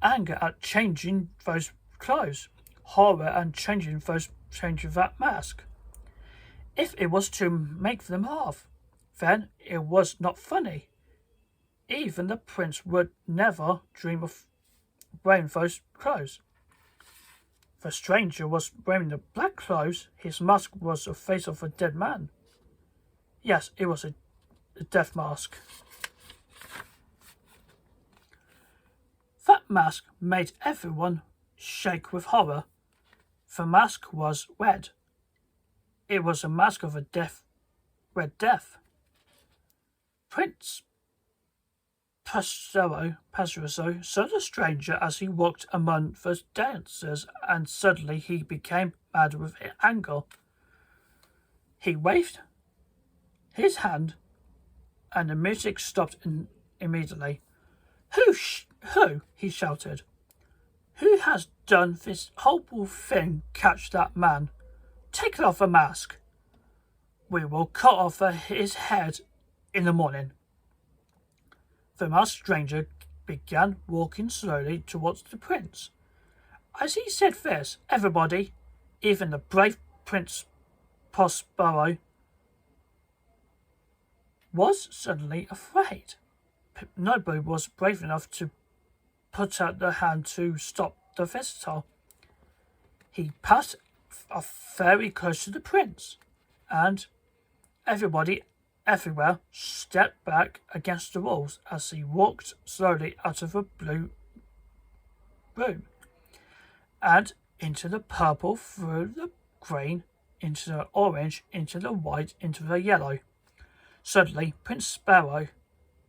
Anger at changing those clothes, horror at changing that mask. If it was to make them laugh, then it was not funny. Even the prince would never dream of wearing those clothes. The stranger was wearing the black clothes. His mask was the face of a dead man. Yes, it was a death mask. That mask made everyone shake with horror. The mask was red. It was a mask of a red death. Prince Pazuzu saw the stranger as he walked among the dancers, and suddenly he became mad with anger. He waved his hand, and the music stopped immediately. Who, he shouted. Who has done this horrible thing? Catch that man. Take off the mask. We will cut off his head in the morning. The masked stranger began walking slowly towards the prince. As he said this, everybody, even the brave Prince Prospero, was suddenly afraid. Nobody was brave enough to put out their hand to stop the visitor. He passed very close to the prince, and everybody everywhere stepped back against the walls as he walked slowly out of the blue room and into the purple, through the green, into the orange, into the white, into the yellow. Suddenly, Prince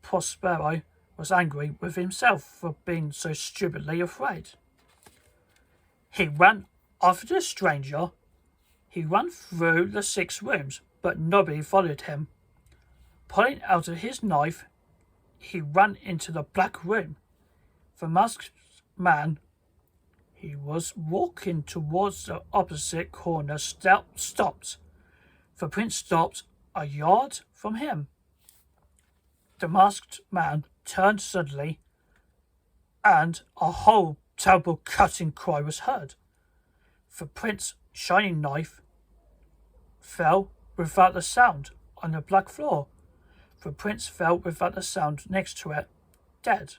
Prospero was angry with himself for being so stupidly afraid. He ran after the stranger. He ran through the 6 rooms, but nobody followed him. Pulling out his knife, he ran into the black room. The masked man, he was walking towards the opposite corner, stopped. The prince stopped a yard from him. The masked man turned suddenly, and a whole terrible cutting cry was heard. The prince's shining knife fell without a sound on the black floor. The prince fell without a sound next to it, dead.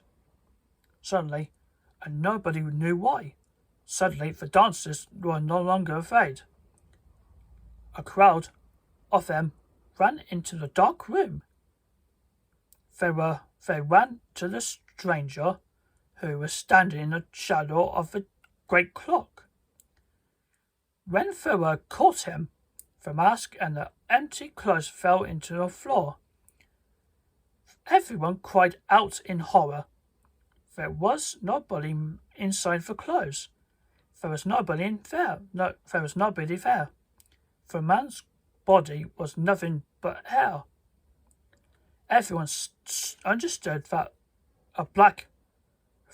Suddenly, and nobody knew why, suddenly the dancers were no longer afraid. A crowd of them ran into the dark room. They ran to the stranger. who was standing in the shadow of a great clock. When Thor caught him, the mask and the empty clothes fell into the floor. Everyone cried out in horror. There was nobody inside the clothes. There was nobody in there. No, there was nobody there. The man's body was nothing but hair. Everyone understood that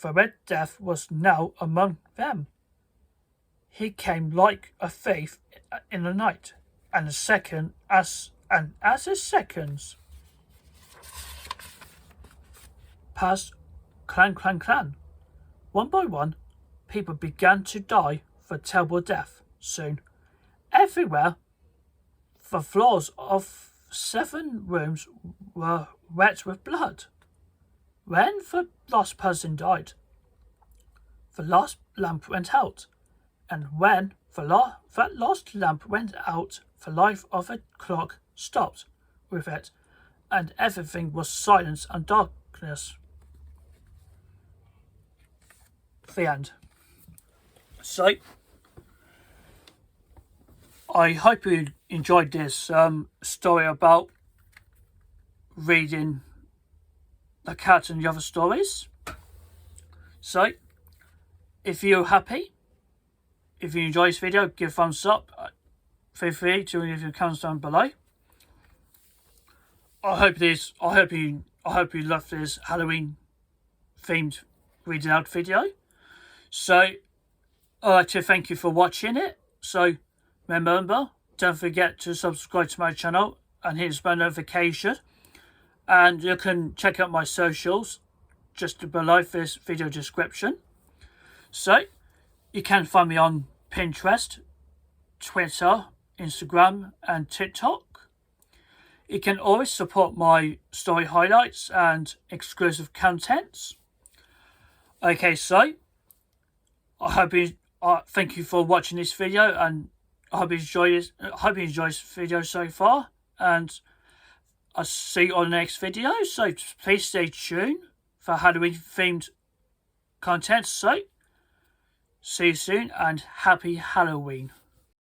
the Red Death was now among them. He came like a thief in the night, and as the seconds passed, clang, clang, clang. One by one, people began to die the terrible death. Soon, everywhere, the floors of 7 rooms were wet with blood. When the last person died, the last lamp went out, and when that last lamp went out, the life of the clock stopped with it, and everything was silence and darkness. The end. So, I hope you enjoyed this story about reading the cat and the other stories. So, if you're happy, if you enjoy this video, give a thumbs up. Feel free to leave your comments down below. I hope you love this Halloween themed reading out video. So, I'd like to thank you for watching it. So, remember, don't forget to subscribe to my channel and hit the bell notification. And you can check out my socials just below this video description. So, you can find me on Pinterest, Twitter, Instagram and TikTok. You can always support my story highlights and exclusive contents. Okay, so thank you for watching this video, and I hope you enjoy this video so far, and I'll see you on the next video. So please stay tuned for Halloween themed content. So see you soon, and happy Halloween.